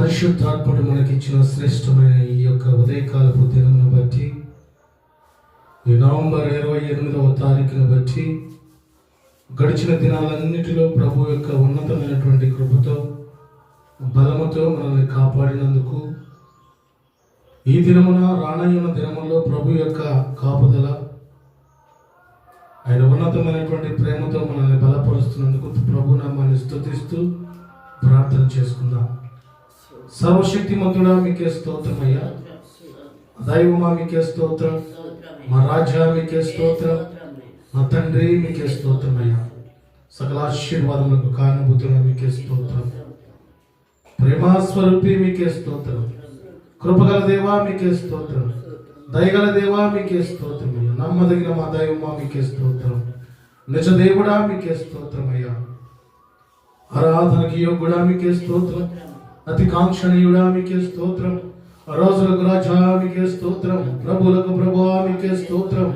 పరిశుద్ధాత్ముడు మనకిచ్చిన శ్రేష్టమైన ఈ యొక్క ఉదయకాలపు దినమును బట్టి, ఈ నవంబర్ 28వ తారీఖును బట్టి, గడిచిన దినాలన్నిటిలో ప్రభు యొక్క ఉన్నతమైనటువంటి కృపతో బలముతో మనల్ని కాపాడినందుకు, ఈ దినమున రానయ్యున్న దినములో ప్రభు యొక్క కాపుదల, ఆయన ఉన్నతమైనటువంటి ప్రేమతో మనల్ని బలపరుస్తున్నందుకు ప్రభు నామాన్ని స్తుతిస్తూ ప్రార్థన చేసుకుందాం. సర్వశక్తిమంతుడా మీకే స్తోత్రమయ్యా, దైవమా మీకే స్తోత్రం, మా రాజా మీకే స్తోత్రం, మా తండ్రి మీకే స్తోత్రమయ్యా, సకల ఆశీర్వాదములకు కారణభూతుడా మీకే స్తోత్రం, ప్రేమాస్వరూపి మీకే స్తోత్రం, కృపగల దేవా మీకే స్తోత్రం, దయగల దేవా మీకే స్తోత్రమయ్యా, నమ్మదగిన మా దైవమా మీకే స్తోత్రం, నిజ దేవుడా మీకే స్తోత్రమయ్యా, ఆరాధనకి యోగుడా మీకే స్తోత్రం, అతి కాంక్షణీయుడా మీకే స్తోత్రం, రోజులకు రాజా మీకే స్తోత్రం, ప్రభులకు ప్రభువా మీకే స్తోత్రం,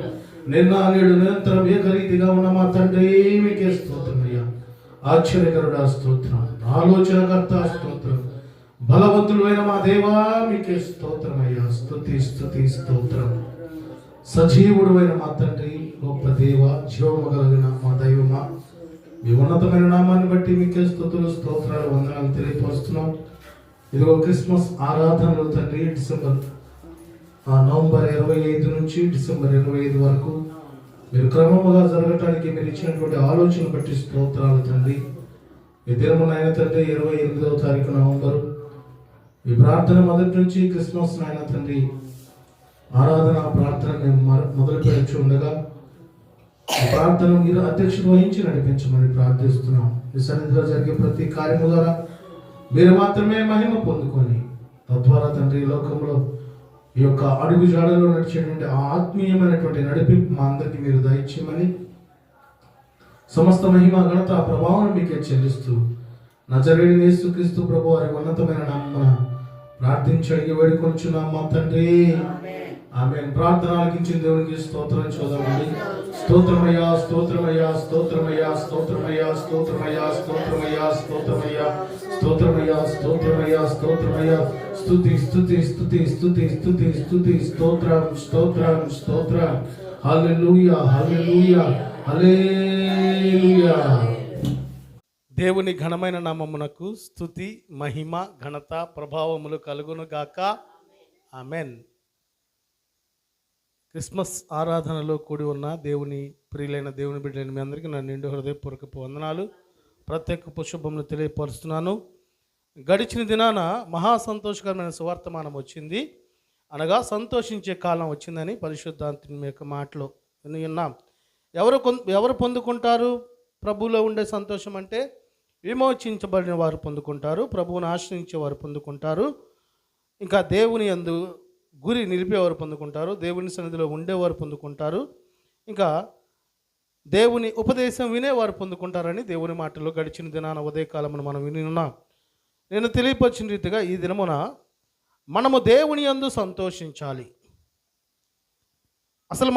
నిన్న నేడు నిరంతరం ఏకరీతిగా ఉన్న మా తండ్రి మీకే స్తోత్రమయ్యా, ఆశ్చర్యకరుడా స్తోత్రం, ఆలోచనకర్త స్తోత్రం, బలవంతుడు అయిన మా దేవా మీకే స్తోత్రమయ్యా, స్తుతి స్తుతి స్తోత్రం, సజీవుడు అయిన మా తండ్రి, గొప్ప దేవ, జీవము కలిగిన మా దైవమా, మీ ఉన్నతమైన నామాన్ని బట్టి మీకే స్తుతులు స్తోత్రాలు వందనాలు తెలియపరుస్తున్నాం. ఇదిగో క్రిస్మస్ ఆరాధనలు తండ్రి, నవంబర్ 25 నుంచి డిసెంబర్ 25 వరకు మీరు క్రమముగా జరగటానికి మీరు ఇచ్చినటువంటి ఆలోచన బట్టి స్తోత్రాలు తండ్రి. ఈ దినమునైనా తండ్రి 28వ తారీఖు నవంబరు ఈ ప్రార్థన మొదటి నుంచి క్రిస్మస్ అయినా తండ్రి ఆరాధన ప్రార్థన మేము మొదలు పెంచి ఉండగా ఈ ప్రార్థన మీరు అధ్యక్షత వహించి నడిపించమని ప్రార్థిస్తున్నాం. ఈ సన్నిధిలో జరిగే ప్రతి కార్యము ద్వారా మీరు మాత్రమే మహిమ పొందుకొని తద్వారా తండ్రి లోకంలో ఈ యొక్క అడుగు జాడలో నడిచేటువంటి ఆ ఆత్మీయమైనటువంటి నడిపింపు మా అందరికీ మీరు దయచేయమని, సమస్త మహిమ ఘనత ప్రభావం మీకే చెల్లిస్తూ నజరేయుడైన యేసుక్రీస్తు ప్రభు వారి ఉన్నతమైన నామమున ప్రార్థించి అడిగి వేడుకొంచున్నాం మా తండ్రి, ఆమేన్. ప్రార్థన ఆలకించిన దేవునికి స్తోత్రం చూద్దామండి. స్తోత్రమయ్యా స్తోత్రమయ్యా స్తోత్రమయ్యా స్తోత్రమయ్యా స్తోత్రమయ్యా స్తోత్రమయ్యా స్తోత్రమయ్యా స్తోత్రమయ్యా స్తోత్రమయ్యా స్తోత్రమయ్యా, స్తుతి స్తుతి స్తుతి స్తుతి స్తుతి స్తుతి, స్తోత్రం స్తోత్రం స్తోత్రం, హల్లెలూయా హల్లెలూయా హల్లెలూయా. దేవుని ఘనమైన నామమునకు స్తుతి మహిమ ఘనత ప్రభావములు కలుగును గాక. ఆమెన్. క్రిస్మస్ ఆరాధనలో కూడి ఉన్న దేవుని ప్రియులైన దేవుని బిడ్డలైన మీ అందరికీ నా నిండు హృదయపూర్వకపు వందనాలు, ప్రత్యేక శుభములు తెలియపరుస్తున్నాను. గడిచిన దినాన మహా సంతోషకరమైన సువార్తమానం వచ్చింది, అనగా సంతోషించే కాలం వచ్చిందని పరిశుద్ధాత్మ యొక్క మాటలో విన్నాం. ఎవరు పొందుకుంటారు ప్రభువులో ఉండే సంతోషం అంటే? విమోచించబడిన వారు పొందుకుంటారు, ప్రభువును ఆశ్రయించే వారు పొందుకుంటారు, ఇంకా దేవుని యందు గురి నిలిపేవారు పొందుకుంటారు, దేవుని సన్నిధిలో ఉండేవారు పొందుకుంటారు, ఇంకా దేవుని ఉపదేశం వినేవారు పొందుకుంటారని దేవుని మాటల్లో గడిచిన దినాన ఉదయకాలమును మనం విని ఉన్నాం. నేను తెలియపరిచిన రీతిగా ఈ దినమున మనము దేవుని యందు సంతోషించాలి. అసలు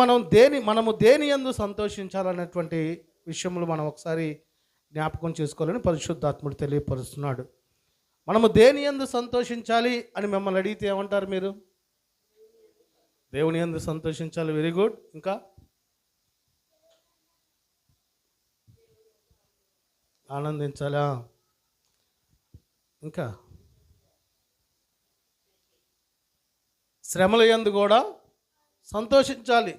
మనము దేని యందు సంతోషించాలనేటువంటి విషయంలో మనం ఒకసారి జ్ఞాపకం చేసుకోవాలని పరిశుద్ధాత్ముడు తెలియపరుస్తున్నాడు. మనము దేని యందు సంతోషించాలి అని మిమ్మల్ని అడిగితే ఏమంటారు మీరు? దేవుని యందు సంతోషించాలి. Very good. ఇంకా ఆనందించాలా? ఇంకా శ్రమల యందు కూడా సంతోషించాలి.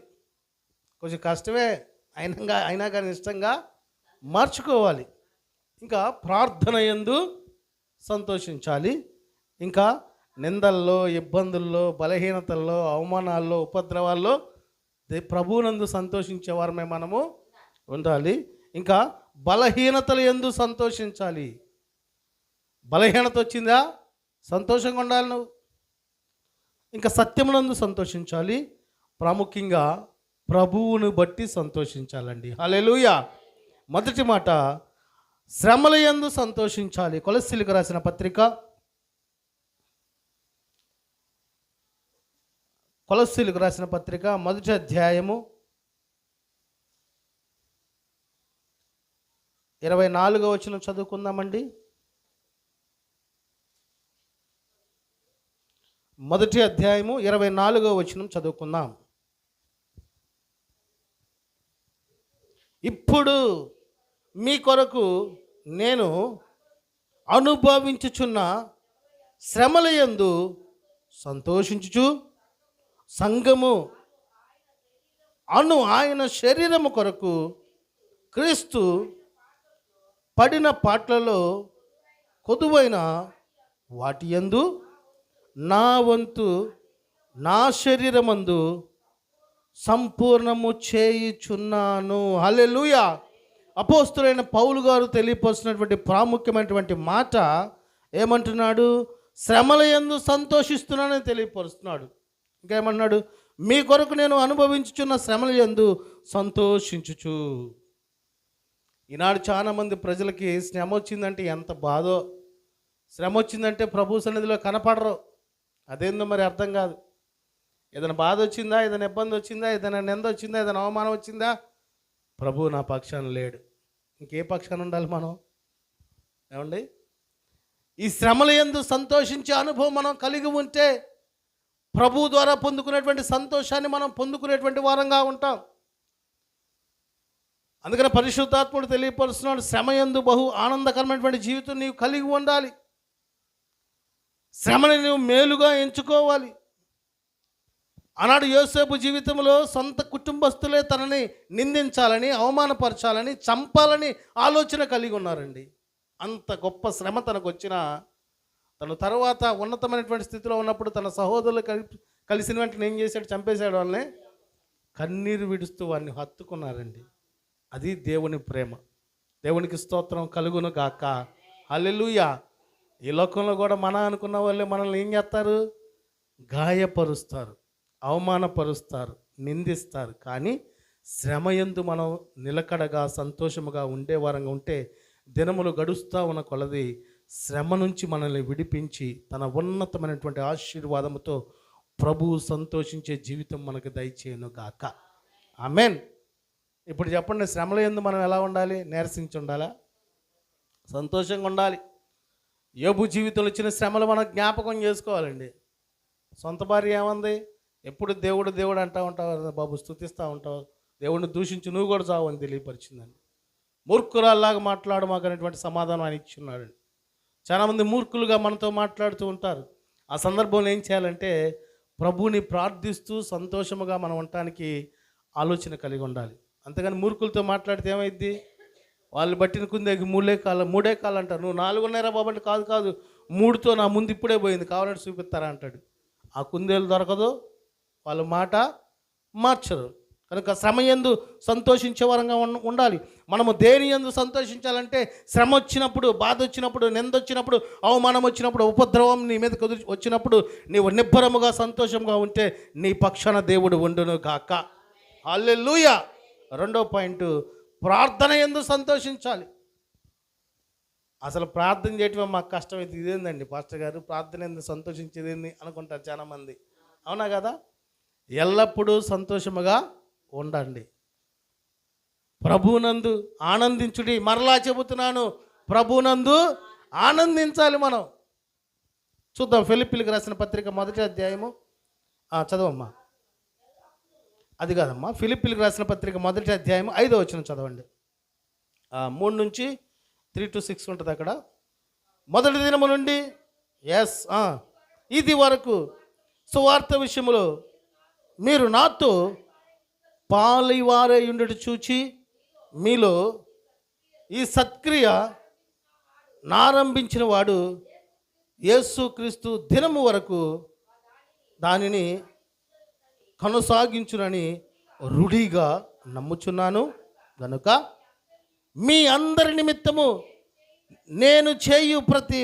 కొంచెం కష్టమే అయినా కానీ ఇష్టంగా మార్చుకోవాలి. ఇంకా ప్రార్థన యందు సంతోషించాలి. ఇంకా నిందల్లో, ఇబ్బందుల్లో, బలహీనతల్లో, అవమానాల్లో, ఉపద్రవాల్లో ప్రభువునందు సంతోషించేవారమే మనము ఉండాలి. ఇంకా బలహీనతల యందు సంతోషించాలి. బలహీనత వచ్చిందా? సంతోషంగా ఉండాలి నువ్వు. ఇంకా సత్యమునందు సంతోషించాలి. ప్రాముఖ్యంగా ప్రభువును బట్టి సంతోషించాలండి. హల్లెలూయా. మొదటి మాట శ్రమల యందు సంతోషించాలి. కొలస్సీలకు రాసిన పత్రిక కొలస్సీలకు రాసిన పత్రిక మొదటి అధ్యాయము 24వ వచనం చదువుకుందామండి. మొదటి అధ్యాయము 24వ వచనం చదువుకుందాం. ఇప్పుడు మీ కొరకు నేను అనుభవించుచున్న శ్రమల యందు సంతోషించుచు సంఘము ఆయన శరీరము కొరకు క్రీస్తు పడిన పాటలలో కొదువైన వాటి యందు నా వంతు నా శరీరమందు సంపూర్ణము చేయుచున్నాను. హల్లెలూయా. అపోస్తులైన పౌలు గారు తెలియపరుస్తున్నటువంటి ప్రాముఖ్యమైనటువంటి మాట ఏమంటున్నాడు? శ్రమల యందు సంతోషిస్తున్నానని తెలియపరుస్తున్నాడు. ఇంకేమన్నాడు? మీ కొరకు నేను అనుభవించుచున్న శ్రమల యందు సంతోషించుచు. ఈనాడు చాలామంది ప్రజలకి శ్రమ వచ్చిందంటే ఎంత బాధో. శ్రమ వచ్చిందంటే ప్రభు సన్నిధిలో కనపడరు. అదేందో మరి అర్థం కాదు. ఏదైనా బాధ వచ్చిందా, ఏదైనా ఇబ్బంది వచ్చిందా, ఏదైనా నింద వచ్చిందా, ఏదైనా అవమానం వచ్చిందా, ప్రభు నా పక్షాన లేడు. ఇంకే పక్షాన ఉండాలి మనం? ఏమండి? ఈ శ్రమల యందు సంతోషించే అనుభవం మనం కలిగి ఉంటే ప్రభు ద్వారా పొందుకునేటువంటి సంతోషాన్ని మనం పొందుకునేటువంటి వారంగా ఉంటాం. అందుకని పరిశుద్ధాత్ముడు తెలియపరుస్తున్నాడు, శ్రమ యందు బహు ఆనందకరమైనటువంటి జీవితం నీవు కలిగి ఉండాలి. శ్రమని నువ్వు మేలుగా ఎంచుకోవాలి. ఆనాడు యోసేపు జీవితంలో సొంత కుటుంబస్తులే తనని నిందించాలని, అవమానపరచాలని, చంపాలని ఆలోచన కలిగి ఉన్నారండి. అంత గొప్ప శ్రమ తనకు వచ్చినా తను తర్వాత ఉన్నతమైనటువంటి స్థితిలో ఉన్నప్పుడు తన సహోదరులు కలిసిన వెంటనే ఏం చేశాడు? చంపేశాడు. వాళ్ళని కన్నీరు విడుస్తూ వారిని హత్తుకున్నారండి. అది దేవుని ప్రేమ. దేవునికి స్తోత్రం కలుగును గాక. హల్లెలూయా. ఈ లోకంలో కూడా అనుకున్న వాళ్ళే మనల్ని ఏం చేస్తారు? గాయపరుస్తారు, అవమానపరుస్తారు, నిందిస్తారు. కానీ శ్రమయందు మనం నిలకడగా సంతోషముగా ఉండేవారంగా ఉంటే దినములు గడుస్తూ ఉన్న కొలది శ్రమ నుంచి మనల్ని విడిపించి తన ఉన్నతమైనటువంటి ఆశీర్వాదముతో ప్రభువు సంతోషించే జీవితం మనకు దయచేయను గాక. ఆమెన్. ఇప్పుడు చెప్పండి, శ్రమల యందు మనం ఎలా ఉండాలి? నీరసించి ఉండాలా? సంతోషంగా ఉండాలి. యోబు జీవితంలో వచ్చిన శ్రమలు మనం జ్ఞాపకం చేసుకోవాలండి. సొంత భార్య ఏమంది? ఎప్పుడు దేవుడు దేవుడు అంటూ ఉంటావు బాబు, స్తుతిస్తూ ఉంటావు, దేవుడిని దూషించి నువ్వు కూడా చావు అని తెలియపరిచిందండి. మూర్ఖురాల్లాగా మాట్లాడు మాకు అనేటువంటి సమాధానం ఆయన ఇచ్చున్నాడు. చాలామంది మూర్ఖులుగా మనతో మాట్లాడుతూ ఉంటారు. ఆ సందర్భంలో ఏం చేయాలంటే ప్రభువుని ప్రార్థిస్తూ సంతోషముగా మనం ఉండటానికి ఆలోచన కలిగి ఉండాలి. అంతేగాని మూర్ఖులతో మాట్లాడితే ఏమైద్ది? వాళ్ళు బట్టిన కుందేకి మూడే కాలు అంటారు. నువ్వు 4 బాబు అంటే కాదు 3తో నా ముందు ఇప్పుడే పోయింది, కావాలంటే చూపిస్తారా అంటాడు. ఆ కుందేలు దొరకదు, వాళ్ళ మాట మార్చరు. కనుక శ్రమ యందు సంతోషించే వరంగా ఉండాలి. మనము దేని యందు సంతోషించాలంటే శ్రమ వచ్చినప్పుడు, బాధ వచ్చినప్పుడు, నింద వచ్చినప్పుడు, అవమానం వచ్చినప్పుడు, ఉపద్రవం నీ మీద వచ్చినప్పుడు నీవు నిబ్బరముగా సంతోషంగా ఉంటే నీ పక్షాన దేవుడు ఉండును గాక. హల్లెలూయా. 2వ పాయింట్, ప్రార్థన యందు సంతోషించాలి. అసలు ప్రార్థన చేయటం మాకు కష్టమైతే ఇదేందండి పాస్టర్ గారు, ప్రార్థన యందు సంతోషించేది ఏంది అనుకుంటారు చాలామంది. అవునా కదా? ఎల్లప్పుడూ సంతోషముగా ఉండండి. ప్రభునందు ఆనందించుడి. మరలా చెబుతున్నాను, ప్రభునందు ఆనందించాలి మనం. చూద్దాం. ఫిలిప్పీలకు రాసిన పత్రిక 1వ అధ్యాయము చదవమ్మా. అది కాదమ్మా, ఫిలిప్పీలకు రాసిన పత్రిక 1వ అధ్యాయము 5వ వచనం చదవండి. 3 నుంచి 3 to 6 ఉంటుంది అక్కడ. మొదటి దినము నుండి ఇది వరకు సువార్త విషయములో మీరు నాతో పాలివారై ఉండట చూచి మీలో ఈ సత్క్రియ నారంభించిన వాడు యేసుక్రీస్తు దినము వరకు దానిని కొనసాగించునని రూఢిగా నమ్ముచున్నాను. గనుక మీ అందరి నిమిత్తము నేను చేయు ప్రతి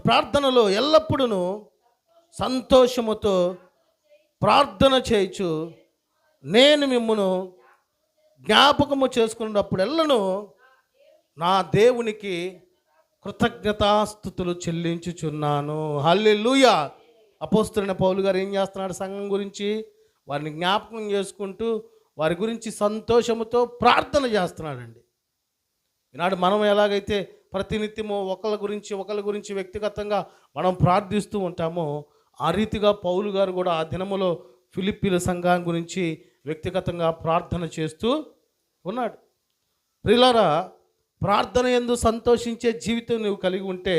ప్రార్థనలో ఎల్లప్పుడూ సంతోషముతో ప్రార్థన చేయుచు నేను మిమ్మును జ్ఞాపకము చేసుకున్నప్పుడెల్లను నా దేవునికి కృతజ్ఞతాస్తుతులు చెల్లించుచున్నాను. హల్లెలూయా. అపోస్తలుడైన పౌలు గారు ఏం చేస్తున్నాడు? సంఘం గురించి వారిని జ్ఞాపకం చేసుకుంటూ వారి గురించి సంతోషముతో ప్రార్థన చేస్తున్నాడండి. ఈనాడు మనం ఎలాగైతే ప్రతినిత్యము ఒకరి గురించి వ్యక్తిగతంగా మనం ప్రార్థిస్తూ ఉంటామో ఆ రీతిగా పౌలు గారు కూడా ఆ దినములో ఫిలిప్పీల సంఘం గురించి వ్యక్తిగతంగా ప్రార్థన చేస్తూ ఉన్నాడు. ప్రియులారా, ప్రార్థన యందు సంతోషించే జీవితం నువ్వు కలిగి ఉంటే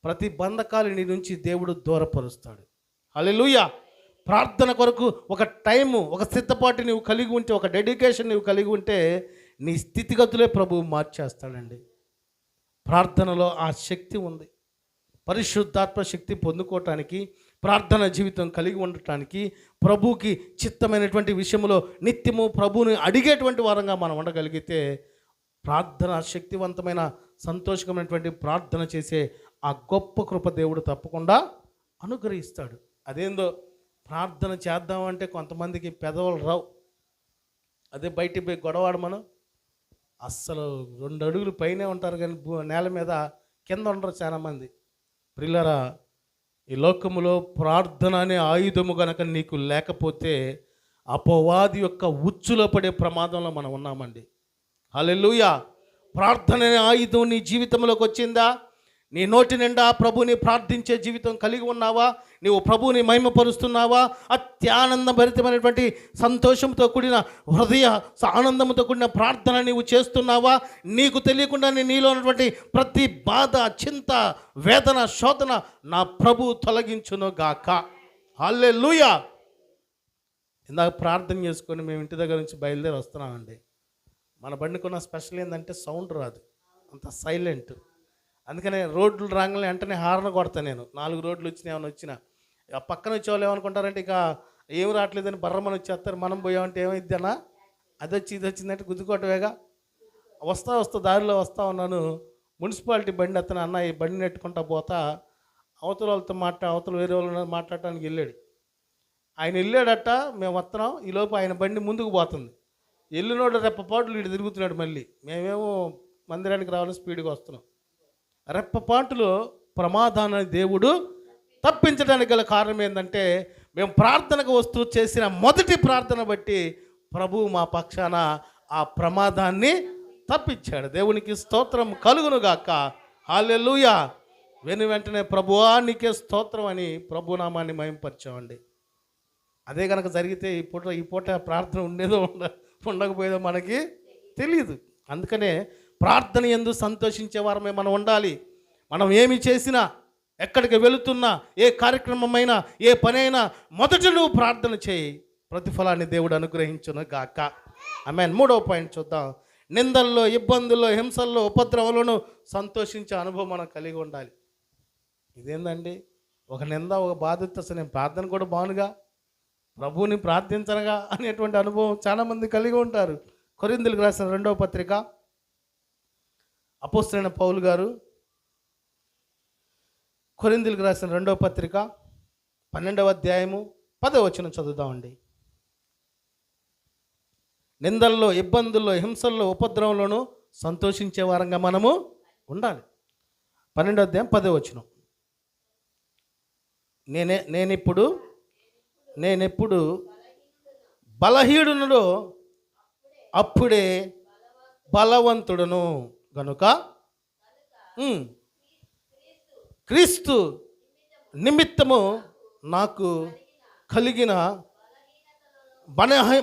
ప్రతి బంధకాలు నీ నుంచి దేవుడు దూరపరుస్తాడు. హల్లెలూయా. ప్రార్థన కొరకు ఒక టైము, ఒక సిద్ధపాటు నువ్వు కలిగి ఉంటే, ఒక డెడికేషన్ నువ్వు కలిగి ఉంటే నీ స్థితిగతులే ప్రభువు మార్చేస్తాడండి. ప్రార్థనలో ఆ శక్తి ఉంది. పరిశుద్ధాత్మ శక్తి పొందుకోవటానికి, ప్రార్థన జీవితం కలిగి ఉండటానికి, ప్రభువుకి చిత్తమైనటువంటి విషయంలో నిత్యము ప్రభువుని అడిగేటువంటి వారంగా మనం ఉండగలిగితే ప్రార్థన శక్తివంతమైన సంతోషకరమైనటువంటి ప్రార్థన చేసే ఆ గొప్ప కృప దేవుడు తప్పకుండా అనుగ్రహిస్తాడు. అదేందో ప్రార్థన చేద్దామంటే కొంతమందికి పెదవులు రావు. అదే బయటికి పోయి గొడవాడు మనం అస్సలు 2 అడుగులు పైనే ఉంటారు కానీ నేల మీద కింద ఉండరు చాలామంది. ప్రియులారా, ఈ లోకములో ప్రార్థన అనే ఆయుధము గనక నీకు లేకపోతే అపవాది యొక్క ఉచ్చులో పడే ప్రమాదంలో మనం ఉన్నామండి. హల్లెలూయా. ప్రార్థన అనే ఆయుధం నీ జీవితంలోకి వచ్చిందా? నీ నోటి నిండా ప్రభుని ప్రార్థించే జీవితం కలిగి ఉన్నావా? నీవు ప్రభుని మహిమపరుస్తున్నావా? అత్యానందభరితమైనటువంటి సంతోషంతో కూడిన హృదయ ఆనందంతో కూడిన ప్రార్థన నీవు చేస్తున్నావా? నీకు తెలియకుండా నీలో ఉన్నటువంటి ప్రతి బాధ, చింత, వేదన, శోధన నా ప్రభు తొలగించును గాక. హల్లెలూయా. ఇందాక ప్రార్థన చేసుకొని మేము ఇంటి దగ్గర నుంచి బయలుదేరి వస్తున్నామండి. మన బండికున్న స్పెషల్ ఏంటంటే సౌండ్ రాదు, అంత సైలెంట్. అందుకనే రోడ్లు రాగానే వెంటనే హార్న్ కొడతాను నేను. 4 రోడ్లు వచ్చినాయి, ఏమైనా వచ్చినా ఆ పక్కన వచ్చేవాళ్ళు ఏమనుకుంటారంటే ఇక ఏం రావట్లేదని బర్రమని వచ్చేస్తారు. మనం పోయామంటే ఏమైద్ది అన్నా, అది వచ్చి ఇది వచ్చిందంటే గుద్దుకోవటమేగా. వస్తా దారిలో వస్తూ ఉన్నాను, మున్సిపాలిటీ బండి అతను అన్న ఈ బండి నెట్టుకుంటా పోతా అవతల వాళ్ళతో అవతల వేరే వాళ్ళు మాట్లాడటానికి వెళ్ళాడు. ఆయన వెళ్ళాడట, మేము వస్తున్నాం, ఈలోపు ఆయన బండి ముందుకు పోతుంది. ఎల్లునోడు రెప్పపాట్లు వీడు తిరుగుతున్నాడు. మళ్ళీ మేమేమో మందిరానికి రావాలని స్పీడ్గా వస్తున్నాం. రెప్పపాటులో ప్రమాదాన్ని దేవుడు తప్పించడానికి గల కారణం ఏంటంటే మేము ప్రార్థనకు వస్తూ చేసిన మొదటి ప్రార్థన బట్టి ప్రభువు మా పక్షాన ఆ ప్రమాదాన్ని తప్పించాడు. దేవునికి స్తోత్రం కలుగునుగాక. హల్లెలూయా. వెంటనే ప్రభువా నీకే స్తోత్రం అని ప్రభునామాన్ని మహిమపరిచామండి. అదే కనుక జరిగితే ఈ పూట ప్రార్థన ఉండేదో ఉండకపోయేదో మనకి తెలియదు. అందుకనే ప్రార్థన యందు సంతోషించే వారమే మనం ఉండాలి. మనం ఏమి చేసినా, ఎక్కడికి వెళుతున్నా, ఏ కార్యక్రమమైనా, ఏ పని అయినా మొదట నువ్వు ప్రార్థన చేయి, ప్రతిఫలాన్ని దేవుడు అనుగ్రహించును గాక. ఆమేన్. 3వ పాయింట్ చూద్దాం. నిందల్లో, ఇబ్బందుల్లో, హింసల్లో, ఉపద్రవంలోనూ సంతోషించే అనుభవం మనం కలిగి ఉండాలి. ఇదేందండి, ఒక నింద, ఒక బాధ్యత, అసలు నేను ప్రార్థన కూడా బాగునుగా, ప్రభువుని ప్రార్థించనగా అనేటువంటి అనుభవం చాలామంది కలిగి ఉంటారు. కొరింథీయులకు రాసిన 2వ పత్రిక అపోస్తలుడైన పౌలు గారు కొరింథీయులకు రాసిన 2వ పత్రిక 12వ అధ్యాయము 10వ వచనం చదువుదామండి. నిందల్లో, ఇబ్బందుల్లో, హింసల్లో, ఉపద్రవంలోనూ సంతోషించే వారంగా మనము ఉండాలి. 12వ అధ్యాయం 10వ వచనం. నేనెప్పుడు బలహీనుడో అప్పుడే బలవంతుడును గనుక క్రీస్తు నిమిత్తము నాకు కలిగిన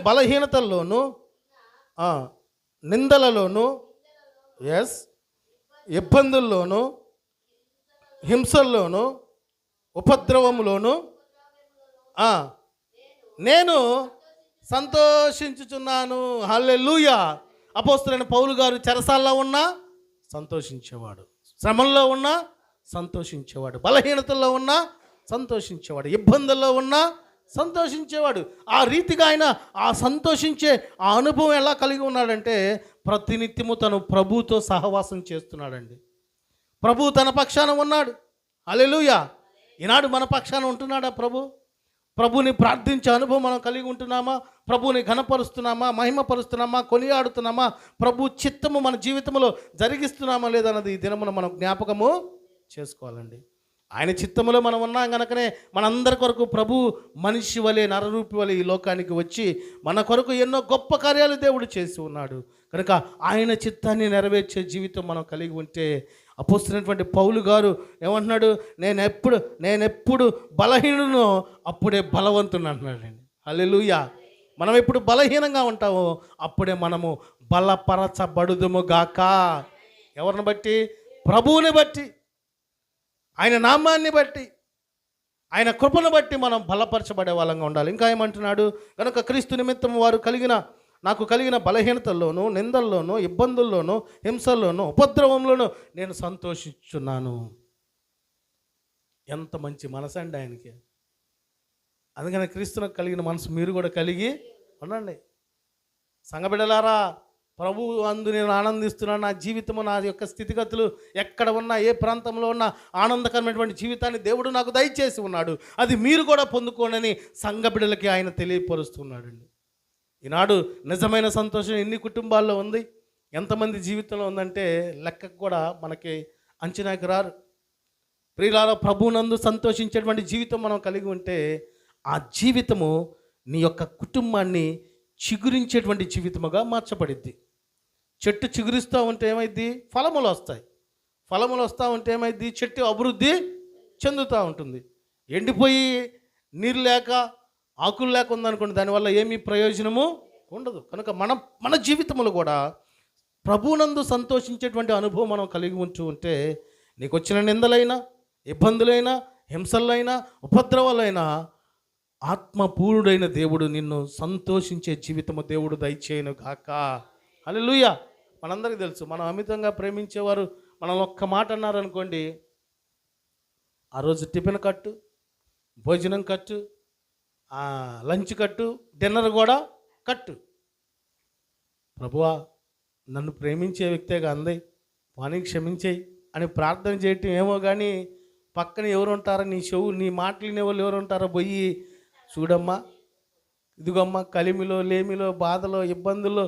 బలహీనతల్లోనూ, నిందలలోనూ, ఇబ్బందుల్లోనూ, హింసల్లోనూ, ఉపద్రవములోనూ నేను సంతోషించుచున్నాను. హల్లెలూయా. అపోస్తలుడైన పౌలు గారు చెరసాల్లో ఉన్నా సంతోషించేవాడు, శ్రమల్లో ఉన్నా సంతోషించేవాడు, బలహీనతల్లో ఉన్నా సంతోషించేవాడు, ఇబ్బందుల్లో ఉన్నా సంతోషించేవాడు. ఆ రీతిగా ఆయన ఆ సంతోషించే ఆ అనుభవం ఎలా కలిగి ఉన్నాడంటే ప్రతినిత్యము తను ప్రభువుతో సహవాసం చేస్తున్నాడండి. ప్రభువు తన పక్షాన ఉన్నాడు. హల్లెలూయా. ఈనాడు మన పక్షాన ఉంటున్నాడా ప్రభుని ప్రార్థించే అనుభవం మనం కలిగి ఉంటున్నామా? ప్రభుని ఘనపరుస్తున్నామా, మహిమపరుస్తున్నామా, కొనియాడుతున్నామా? ప్రభు చిత్తము మన జీవితంలో జరిగిస్తున్నామా లేదన్నది ఈ దినమున మనం జ్ఞాపకము చేసుకోవాలండి. ఆయన చిత్తములో మనం ఉన్నాం కనుకనే మనందరి కొరకు ప్రభు మనిషి వలె, నరరూపి వలె ఈ లోకానికి వచ్చి మన కొరకు ఎన్నో గొప్ప కార్యాలు దేవుడు చేసి ఉన్నాడు. కనుక ఆయన చిత్తాన్ని నెరవేర్చే జీవితం మనం కలిగి ఉంటే అపోస్తులైనటువంటి పౌలు గారు ఏమంటున్నాడు, నేనెప్పుడు బలహీనునో అప్పుడే బలవంతుని అంటున్నాడండి. హల్లెలూయా. మనం ఎప్పుడు బలహీనంగా ఉంటామో అప్పుడే మనము బలపరచబడుదుము గాక. ఎవరిని బట్టి? ప్రభువుని బట్టి, ఆయన నామాన్ని బట్టి, ఆయన కృపను బట్టి మనం బలపరచబడే వాళ్ళంగా ఉండాలి. ఇంకా ఏమంటున్నాడు, కనుక క్రీస్తు నిమిత్తం నాకు కలిగిన బలహీనతల్లోనూ, నిందల్లోనూ, ఇబ్బందుల్లోనూ, హింసల్లోనూ, ఉపద్రవంలోనూ నేను సంతోషిస్తున్నాను. ఎంత మంచి మనసు అండి ఆయనకి. అందుకని క్రీస్తునికి కలిగిన మనసు మీరు కూడా కలిగి ఉండండి. సంఘబిడ్డలారా, ప్రభువు అందు నేను ఆనందిస్తున్నాను. నా జీవితము, నా యొక్క స్థితిగతులు ఎక్కడ ఉన్నా, ఏ ప్రాంతంలో ఉన్నా ఆనందకరమైనటువంటి జీవితాన్ని దేవుడు నాకు దయచేసి ఉన్నాడు. అది మీరు కూడా పొందుకోనని సంఘబిడ్డలకి ఆయన తెలియపరుస్తున్నాడండి. ఈనాడు నిజమైన సంతోషం ఎన్ని కుటుంబాల్లో ఉంది, ఎంతమంది జీవితంలో ఉందంటే లెక్కకు కూడా మనకి అంచనాకి రారు. ప్రియులారా, ప్రభువునందు సంతోషించేటువంటి జీవితం మనం కలిగి ఉంటే ఆ జీవితము నీ యొక్క కుటుంబాన్ని చిగురించేటువంటి జీవితముగా మార్చబడిద్ది. చెట్టు చిగురిస్తూ ఉంటే ఏమైద్ది? ఫలములు వస్తాయి. ఫలములు వస్తూ ఉంటే ఏమైద్ది? చెట్టు అభివృద్ధి చెందుతూ ఉంటుంది. ఎండిపోయి నీరు లేక, ఆకులు లేక ఉందనుకోండి, దానివల్ల ఏమీ ప్రయోజనము ఉండదు. కనుక మన జీవితంలో కూడా ప్రభువునందు సంతోషించేటువంటి అనుభవం మనం కలిగి ఉంటే నీకు వచ్చిన నిందలైనా, ఇబ్బందులైనా, హింసలైనా, ఉపద్రవాలైనా ఆత్మపూర్ణుడైన దేవుడు నిన్ను సంతోషించే జీవితము దేవుడు దయచేయను గాక. హల్లెలూయా. మనందరికీ తెలుసు, మనం అమితంగా ప్రేమించేవారు మనల్ని ఒక్క మాట అన్నారనుకోండి, ఆ రోజు టిఫిన్ కట్టు, భోజనం కట్టు, లంచ్ కట్టు, డిన్నర్ కూడా కట్టు. ప్రభువా, నన్ను ప్రేమించే వ్యక్తేగా అంది, వాణికి క్షమించేయి అని ప్రార్థన చేయటం ఏమో కానీ పక్కన ఎవరు ఉంటారో, నీ మాటలు వినేవాళ్ళు ఎవరు ఉంటారో పోయి చూడమ్మా, ఇదిగోమ్మా, కలిమిలో, లేమిలో, బాధలో, ఇబ్బందుల్లో,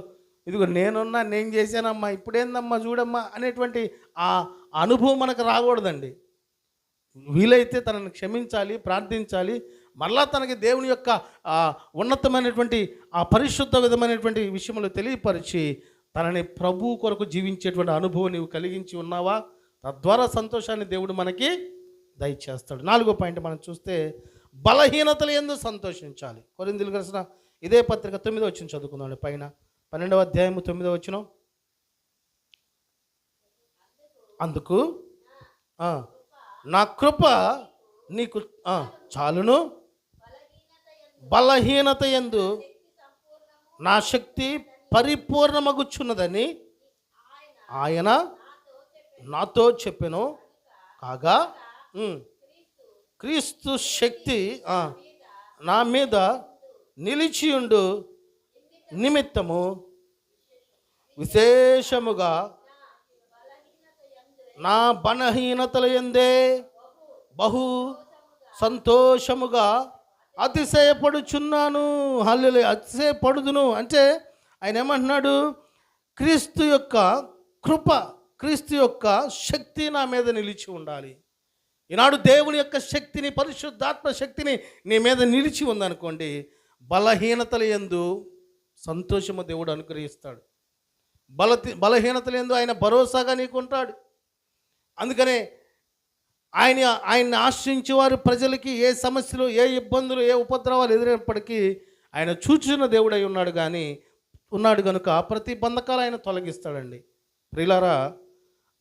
ఇదిగో నేనున్నా, నేను చేశానమ్మా, ఇప్పుడేందమ్మా చూడమ్మా అనేటువంటి ఆ అనుభవం మనకు రాకూడదండి. వీలైతే తనని క్షమించాలి, ప్రార్థించాలి. మరలా తనకి దేవుని యొక్క ఉన్నతమైనటువంటి ఆ పరిశుద్ధ విధమైనటువంటి విషయంలో తెలియపరిచి తనని ప్రభు కొరకు జీవించేటువంటి అనుభవం నీవు కలిగించి ఉన్నావా? తద్వారా సంతోషాన్ని దేవుడు మనకి దయచేస్తాడు. 4వ పాయింట్ మనం చూస్తే, బలహీనతలు యందు సంతోషించాలి. కొరింథీయులకు రాసిన ఇదే పత్రిక 9వ వచనం చదువుకుందాం. పైన 12వ అధ్యాయము 9వ వచనం. అందుకు నా కృప నీకు చాలును, బలహీనత యందు నా శక్తి పరిపూర్ణమగుచున్నదని ఆయన నాతో చెప్పెను. కాగా క్రీస్తు శక్తి నా మీద నిలిచియుండు నిమిత్తము విశేషముగా నా బలహీనతల యందే బహు సంతోషముగా అతిశయపడుచున్నాను. హల్లెలూయా. అతిశయపడుదును అంటే ఆయన ఏమంటున్నాడు? క్రీస్తు యొక్క కృప, క్రీస్తు యొక్క శక్తి నా మీద నిలిచి ఉండాలి. ఈనాడు దేవుని యొక్క శక్తిని, పరిశుద్ధాత్మ శక్తిని నీ మీద నిలిచి ఉందనుకోండి, బలహీనతల యందు సంతోషము దేవుడు అనుగ్రహిస్తాడు. బలహీనతల యందు ఆయన భరోసాగా నీకు ఉంటాడు. అందుకనే ఆయన్ని ఆశ్రయించే వారు ప్రజలకి ఏ సమస్యలు, ఏ ఇబ్బందులు, ఏ ఉపద్రవాలు ఎదురైనప్పటికీ ఆయన చూచున్న దేవుడై ఉన్నాడు కనుక ప్రతి బంధకాలు ఆయన తొలగిస్తాడండి. ప్రియులారా,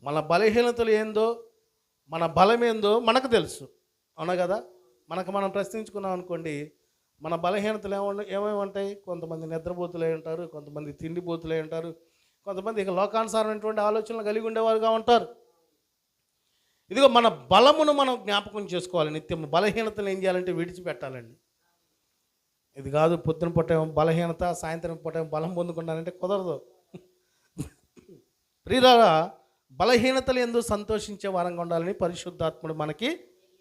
మన బలహీనతలు ఏందో, మన బలం ఏందో మనకు తెలుసు, అవునా కదా? మనం ప్రశ్నించుకున్నాం అనుకోండి, మన బలహీనతలు ఏమేమి ఉంటాయి? కొంతమంది నిద్రపోతులై ఉంటారు, కొంతమంది తిండిపోతులై ఉంటారు, కొంతమంది ఇక లోకానుసారమైనటువంటి ఆలోచనలు కలిగి ఉండేవారుగా ఉంటారు. ఇదిగో మన బలమును మనం జ్ఞాపకం చేసుకోవాలి. నిత్యం బలహీనతలు ఏం చేయాలంటే విడిచిపెట్టాలండి. ఇది కాదు పొద్దున పూటేమో బలహీనత, సాయంత్రం పూటేమో బలం పొందుకుంటానంటే కుదరదు. ప్రియులారా, బలహీనతలు యందు సంతోషించే వారంగా ఉండాలని పరిశుద్ధాత్ముడు మనకి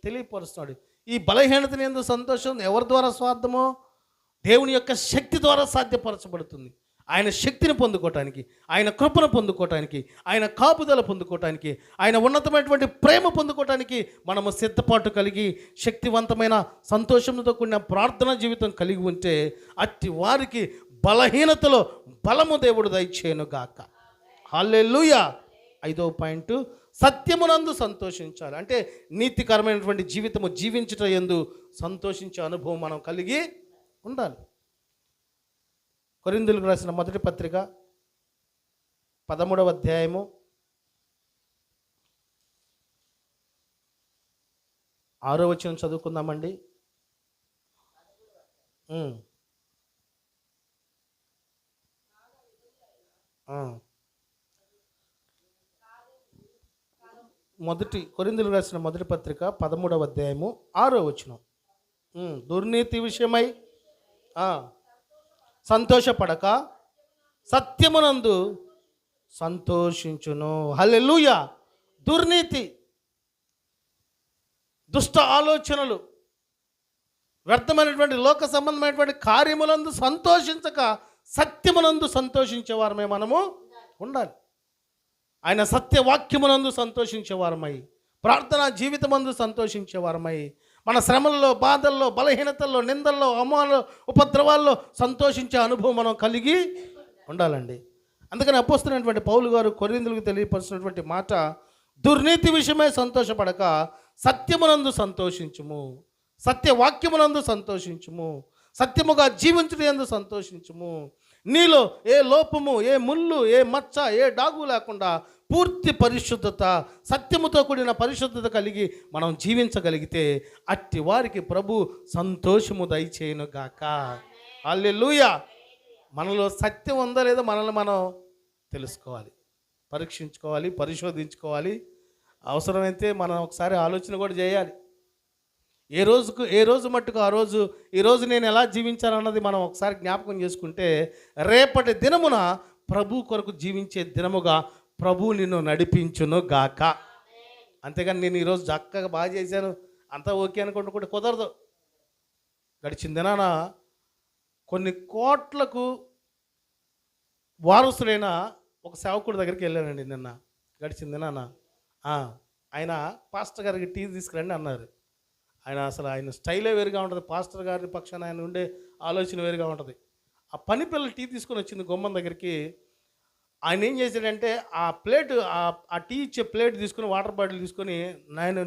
తెలియపరుస్తున్నాడు. ఈ బలహీనతలు యందు సంతోషం ఎవరి ద్వారా స్వార్థమో? దేవుని యొక్క శక్తి ద్వారా సాధ్యపరచబడుతుంది. ఆయన శక్తిని పొందుకోవటానికి, ఆయన కృపను పొందుకోవటానికి, ఆయన కాపుదల పొందుకోవటానికి, ఆయన ఉన్నతమైనటువంటి ప్రేమ పొందుకోవటానికి మనము సిద్ధపాటు కలిగి శక్తివంతమైన సంతోషంతో కూడిన ప్రార్థనా జీవితం కలిగి ఉంటే అట్టి వారికి బలహీనతలో బలము దేవుడు దయచేయను గాక. హల్లెలూయా. 5వ పాయింట్, సత్యమునందు సంతోషించాలి. అంటే నీతికరమైనటువంటి జీవితము జీవించుట యందు సంతోషించే అనుభవం మనం కలిగి ఉండాలి. కొరింథీయులకు రాసిన మొదటి పత్రిక 13వ అధ్యాయము 6వ వచనం చదువుకుందామండి. మొదటి కొరింథీయులకు రాసిన మొదటి పత్రిక 13వ అధ్యాయము 6వ వచనం. దుర్నీతి విషయమై సంతోషపడక సత్యమునందు సంతోషించును. హల్లెలూయా. దుర్నీతి, దుష్ట ఆలోచనలు, వ్యర్థమైనటువంటి లోక సంబంధమైనటువంటి కార్యములందు సంతోషించక సత్యమునందు సంతోషించేవారమే మనము ఉండాలి. ఆయన సత్యవాక్యమునందు సంతోషించేవారమై, ప్రార్థనా జీవితమందు సంతోషించేవారమై, మన శ్రమల్లో, బాధల్లో, బలహీనతల్లో, నిందల్లో, అవమానాల్లో, ఉపద్రవాల్లో సంతోషించే అనుభవం మనం కలిగి ఉండాలండి. అందుకని అపోస్తలుడైనటువంటి పౌలు గారు కొరింథీయులకు తెలియపరిచినటువంటి మాట, దుర్నీతి విషయమై సంతోషపడక సత్యమునందు సంతోషించుము, సత్యవాక్యమునందు సంతోషించుము, సత్యముగా జీవించుటయందు సంతోషించుము. నీలో ఏ లోపము, ఏ ముళ్ళు, ఏ మచ్చ, ఏ డాగు లేకుండా పూర్తి పరిశుద్ధత, సత్యముతో కూడిన పరిశుద్ధత కలిగి మనం జీవించగలిగితే అట్టి వారికి ప్రభు సంతోషము దయచేయును గాక. హల్లెలూయా. మనలో సత్యం ఉందా లేదా మనల్ని మనం తెలుసుకోవాలి, పరీక్షించుకోవాలి, పరిశోధించుకోవాలి. అవసరమైతే మనం ఒకసారి ఆలోచన కూడా చేయాలి. ఏ రోజు మట్టుకు ఆ రోజు, ఈరోజు నేను ఎలా జీవించాలన్నది మనం ఒకసారి జ్ఞాపకం చేసుకుంటే రేపటి దినమున ప్రభు కొరకు జీవించే దినముగా ప్రభు నిన్ను నడిపించును గాక. అంతేగాని నేను ఈరోజు చక్కగా బాగా చేశాను, అంతా ఓకే అనుకుంటూ కూడా కుదరదు. గడిచిన దినాన కొన్ని కోట్లకు వారసులైన ఒక సేవకుడి దగ్గరికి వెళ్ళానండి నిన్న. గడిచిన దినాన ఆయన పాస్టర్ గారికి టీ తీసుకురండి అన్నారు. ఆయన స్టైలే వేరుగా ఉంటుంది, పాస్టర్ గారి పక్షాన ఆయన ఉండే ఆలోచన వేరుగా ఉంటుంది. ఆ పని పిల్లలు టీ తీసుకొని వచ్చింది గుమ్మం దగ్గరికి. ఆయన ఏం చేశాడంటే ఆ ప్లేట్, ఆ టీ ఇచ్చే ప్లేట్ తీసుకుని, వాటర్ బాటిల్ తీసుకొని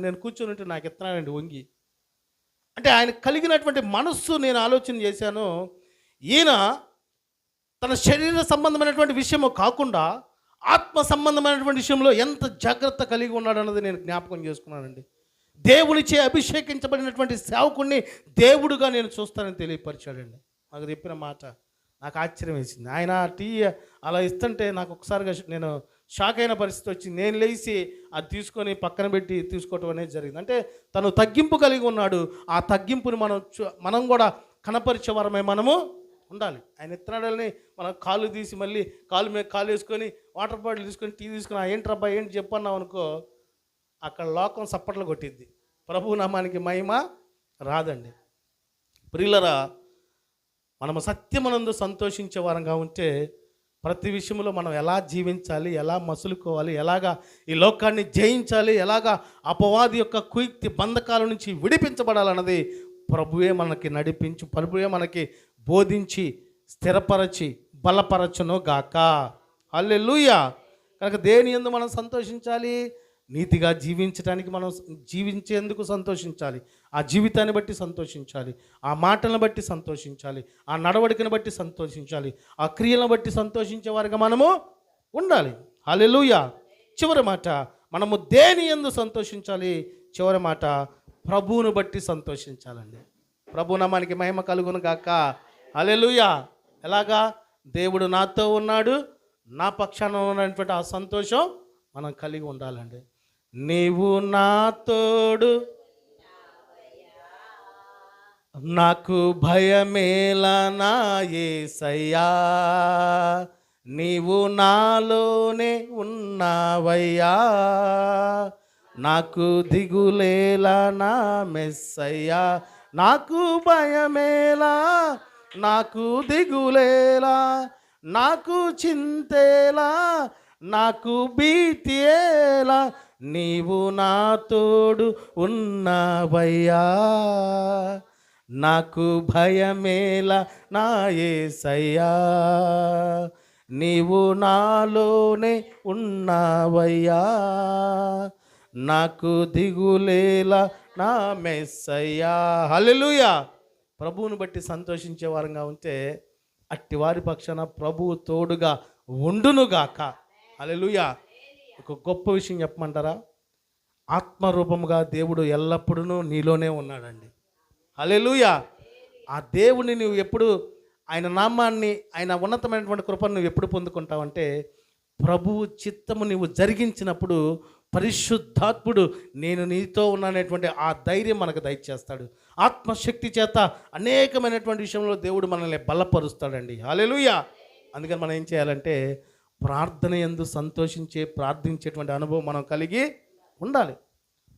నేను కూర్చొని ఉంటే నాకు ఎత్తున్నానండి వంగి. అంటే ఆయన కలిగినటువంటి మనస్సు నేను ఆలోచన చేశాను. ఈయన తన శరీర సంబంధమైనటువంటి విషయము కాకుండా ఆత్మ సంబంధమైనటువంటి విషయంలో ఎంత జాగ్రత్త కలిగి ఉన్నాడన్నది నేను జ్ఞాపకం చేసుకున్నానండి. దేవునిచే అభిషేకించబడినటువంటి సేవకుడిని దేవుడుగా నేను చూస్తానని తెలియపరిచాడండి. నాకు చెప్పిన మాట నాకు ఆశ్చర్యం వేసింది. ఆయన టీ అలా ఇస్తుంటే నాకు ఒకసారిగా నేను షాక్ అయిన పరిస్థితి వచ్చింది. నేను లేచి అది తీసుకొని పక్కన పెట్టి తీసుకోవటం అనేది జరిగింది. అంటే తను తగ్గింపు కలిగి ఉన్నాడు. ఆ తగ్గింపుని మనం కూడా కనపరిచేవారమే మనము ఉండాలి. ఆయన ఇత్తనాడని మనం కాళ్ళు తీసి మళ్ళీ కాలు మీద కాలు వేసుకొని వాటర్ బాటిల్ తీసుకొని టీ తీసుకుని ఏంట్రబ్బా ఏంటి చెప్పన్నావు అనుకో, అక్కడ లోకం సప్పట్లు కొట్టిద్ది, ప్రభు నామానికి మహిమ రాదండి. ప్రియులరా, మనము సత్యమునందు సంతోషించే వారంగా ఉంటే ప్రతి విషయంలో మనం ఎలా జీవించాలి, ఎలా మసులుకోవాలి, ఎలాగా ఈ లోకాన్ని జయించాలి, ఎలాగా అపవాది యొక్క కుయుక్తి బంధకాల నుంచి విడిపించబడాలన్నది ప్రభువే మనకి నడిపించి, ప్రభువే మనకి బోధించి స్థిరపరచి బలపరచును గాక. హల్లెలూయా. కనుక దేని యందు మనం సంతోషించాలి? నీతిగా జీవించడానికి మనం జీవించేందుకు సంతోషించాలి. ఆ జీవితాన్ని బట్టి సంతోషించాలి, ఆ మాటలను బట్టి సంతోషించాలి, ఆ నడవడికను బట్టి సంతోషించాలి, ఆ క్రియలను బట్టి సంతోషించే వారిగా మనము ఉండాలి. హల్లెలూయా. చివరి మాట, మనము దేని యందు సంతోషించాలి? చివరి మాట, ప్రభువును బట్టి సంతోషించాలండి. ప్రభు నామానికి మహిమ కలుగును గాక. హల్లెలూయా. ఎలాగా? దేవుడు నాతో ఉన్నాడు, నా పక్షాన ఉన్నటువంటి ఆ సంతోషం మనం కలిగి ఉండాలండి. నీవు నా తోడు, నాకు భయమేలా నా యేసయ్యా, నీవు నాలోనే ఉన్నావయ్యా, నాకు దిగులేలా నా మెస్సయ్యా, నాకు భయమేలా, నాకు దిగులేలా, నాకు చింతేలా, నాకు భీతియేలా, నీవు నా తోడు ఉన్నావయ్యా, నాకు భయమేలా నా యేసయ్యా, నీవు నాలోనే ఉన్నావయ్యా, నాకు దిగులేలా నా మెస్సయ్యా. హల్లెలూయా. ప్రభువుని బట్టి సంతోషించే వారంగా ఉంటే అట్టి వారి పక్షాన ప్రభువు తోడుగా ఉండునుగాక. హల్లెలూయా. ఒక గొప్ప విషయం చెప్పమంటారా? ఆత్మరూపముగా దేవుడు ఎల్లప్పుడూ నీలోనే ఉన్నాడండి. హల్లెలూయా. ఆ దేవుని నువ్వు ఎప్పుడు, ఆయన నామాన్ని, ఆయన ఉన్నతమైనటువంటి కృపను నువ్వు ఎప్పుడు పొందుకుంటావంటే ప్రభువు చిత్తము నువ్వు జరిగించినప్పుడు పరిశుద్ధాత్ముడు నేను నీతో ఉన్నాననేటువంటి ఆ ధైర్యం మనకు దయచేస్తాడు. ఆత్మశక్తి చేత అనేకమైనటువంటి విషయంలో దేవుడు మనల్ని బలపరుస్తాడండి. హల్లెలూయా. అందుకని మనం ఏం చేయాలంటే ప్రార్థన యందు ప్రార్థించేటువంటి అనుభవం మనం కలిగి ఉండాలి.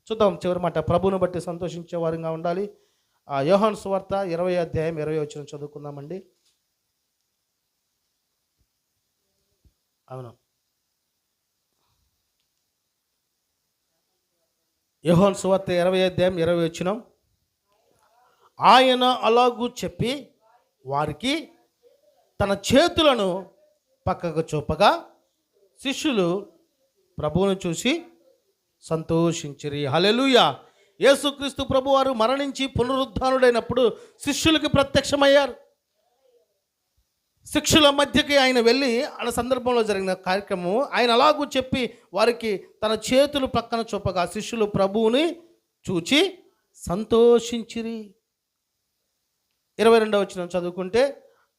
చూద్దాం చివరి మాట, ప్రభువును బట్టి సంతోషించే వారంగా ఉండాలి. యోహాను సువార్త 20వ అధ్యాయం 20వ వచనం చదువుకుందామండి. అవును, యోహాను సువార్త 20వ అధ్యాయం 20వ వచనం. ఆయన అలాగూ చెప్పి వారికి తన చేతులను పక్కకు చూపగా శిష్యులు ప్రభువును చూసి సంతోషించిరి. హల్లెలూయా. యేసుక్రీస్తు ప్రభువారు మరణించి పునరుద్ధానుడైనప్పుడు శిష్యులకి ప్రత్యక్షమయ్యారు. శిష్యుల మధ్యకి ఆయన వెళ్ళి ఆ సందర్భంలో జరిగిన కార్యక్రమం ఆయన అలాగూ చెప్పి వారికి తన చేతులు పక్కన చూపగా శిష్యులు ప్రభువుని చూచి సంతోషించిరి. 22వ వచనం చదువుకుంటే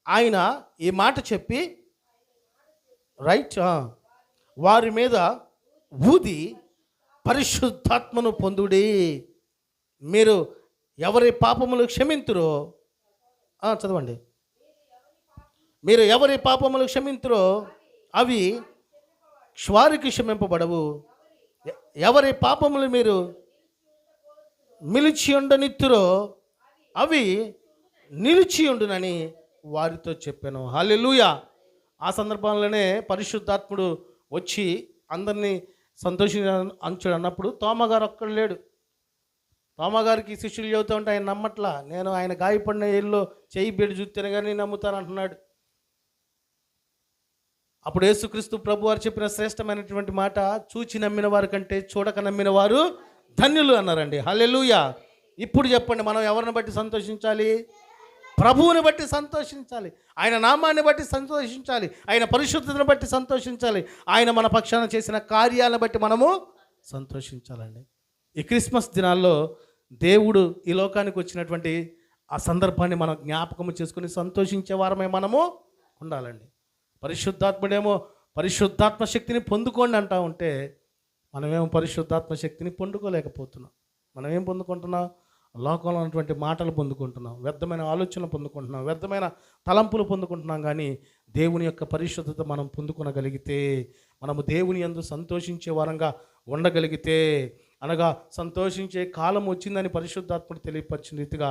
ఆయన ఈ మాట చెప్పి వారి మీద ఊది పరిశుద్ధాత్మను పొందుడి. మీరు ఎవరి పాపములు క్షమింతురో, చదవండి, మీరు ఎవరి పాపములు క్షమింతురో అవి వారికి క్షమింపబడవు, ఎవరి పాపములు మీరు నిలిచి ఉండనిత్తురో అవి నిలిచి ఉండునని వారితో చెప్పాను. హల్లెలూయా. ఆ సందర్భంలోనే పరిశుద్ధాత్ముడు వచ్చి అందరినీ సంతోషించడు అన్నప్పుడు తోమగారు ఒక్కడు లేడు. తోమగారికి శిష్యులు చెబుతూ ఉంటే ఆయన నమ్మట్లా. నేను ఆయన గాయపడిన ఏళ్ళలో చేయి బెడి చూస్తేనే కానీ నమ్ముతాను అంటున్నాడు. అప్పుడు యేసుక్రీస్తు ప్రభు వారు చెప్పిన శ్రేష్టమైనటువంటి మాట, చూచి నమ్మిన వారి కంటే చూడక నమ్మిన వారు ధన్యులు అన్నారండి. హల్లెలూయా. ఇప్పుడు చెప్పండి, మనం ఎవరిని బట్టి సంతోషించాలి? ప్రభువుని బట్టి సంతోషించాలి, ఆయన నామాన్ని బట్టి సంతోషించాలి, ఆయన పరిశుద్ధతను బట్టి సంతోషించాలి, ఆయన మన పక్షాన చేసిన కార్యాలను బట్టి మనము సంతోషించాలండి. ఈ క్రిస్మస్ దినాల్లో దేవుడు ఈ లోకానికి వచ్చినటువంటి ఆ సందర్భాన్ని మనం జ్ఞాపకం చేసుకుని సంతోషించే వారమే మనము ఉండాలండి. పరిశుద్ధాత్ముడేమో పరిశుద్ధాత్మ శక్తిని పొందుకోండి అంటా ఉంటే మనమేమో పరిశుద్ధాత్మ శక్తిని పొందుకోలేకపోతున్నాం. మనం ఏం పొందుకుంటున్నాం? లోకంలో ఉన్నటువంటి మాటలు పొందుకుంటున్నాం, వ్యర్థమైన ఆలోచనలు పొందుకుంటున్నాం, వ్యర్థమైన తలంపులు పొందుకుంటున్నాం. కానీ దేవుని యొక్క పరిశుద్ధత మనం పొందుకొనగలిగితే, మనము దేవుని యందు సంతోషించే వారంగా ఉండగలిగితే, అనగా సంతోషించే కాలం వచ్చిందని పరిశుద్ధాత్ముడు తెలియపరిచిన రీతిగా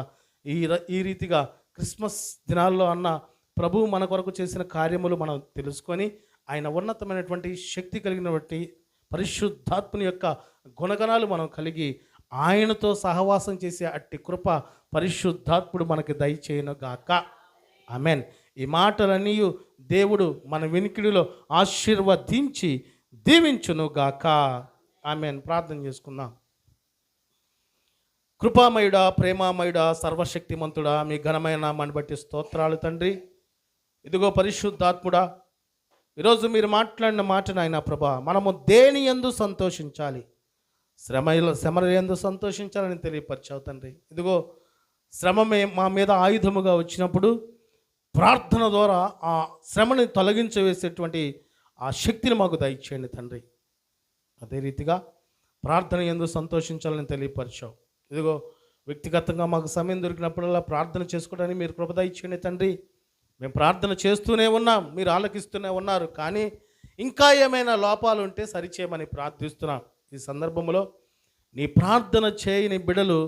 ఈ రీతిగా క్రిస్మస్ దినాల్లో అన్న ప్రభువు మన కొరకు చేసిన కార్యములు మనం తెలుసుకొని ఆయన ఉన్నతమైనటువంటి శక్తి కలిగినటువంటి పరిశుద్ధాత్ముని యొక్క గుణగణాలు మనం కలిగి ఆయనతో సహవాసం చేసే అట్టి కృప పరిశుద్ధాత్ముడు మనకి దయచేయను గాక. ఆమెన్. ఈ మాటలన్నీ దేవుడు మన వినికిడిలో ఆశీర్వదించి దీవించును గాక. ఆమెన్. ప్రార్థన చేసుకుందాం. కృపామయుడా, ప్రేమామయుడా, సర్వశక్తిమంతుడా, మీ ఘనమైన నామాన్ని బట్టి స్తోత్రాలు తండ్రి. ఇదిగో పరిశుద్ధాత్ముడా, ఈరోజు మీరు మాట్లాడిన మాట నాయన ప్రభా, మనము దేని యందు సంతోషించాలి? శ్రమ యందు సంతోషించాలని తెలియపరిచావు తండ్రి. ఇదిగో శ్రమ మా మీద ఆయుధముగా వచ్చినప్పుడు ప్రార్థన ద్వారా ఆ శ్రమని తొలగించవేసేటువంటి ఆ శక్తిని మాకు దయచేయండి తండ్రి. అదే రీతిగా ప్రార్థన యందు సంతోషించాలని తెలియపరిచావు. ఇదిగో వ్యక్తిగతంగా మాకు సమయం దొరికినప్పుడల్లా ప్రార్థన చేసుకోవడానికి మీరు కృప దయచేయండి తండ్రి. మేము ప్రార్థన చేస్తూనే ఉన్నాం, మీరు ఆలకిస్తూనే ఉన్నారు, కానీ ఇంకా ఏమైనా లోపాలు ఉంటే సరిచేయమని ప్రార్థిస్తున్నాం. ఈ సందర్భంలో నీ ప్రార్థన చేయని బిడ్డలు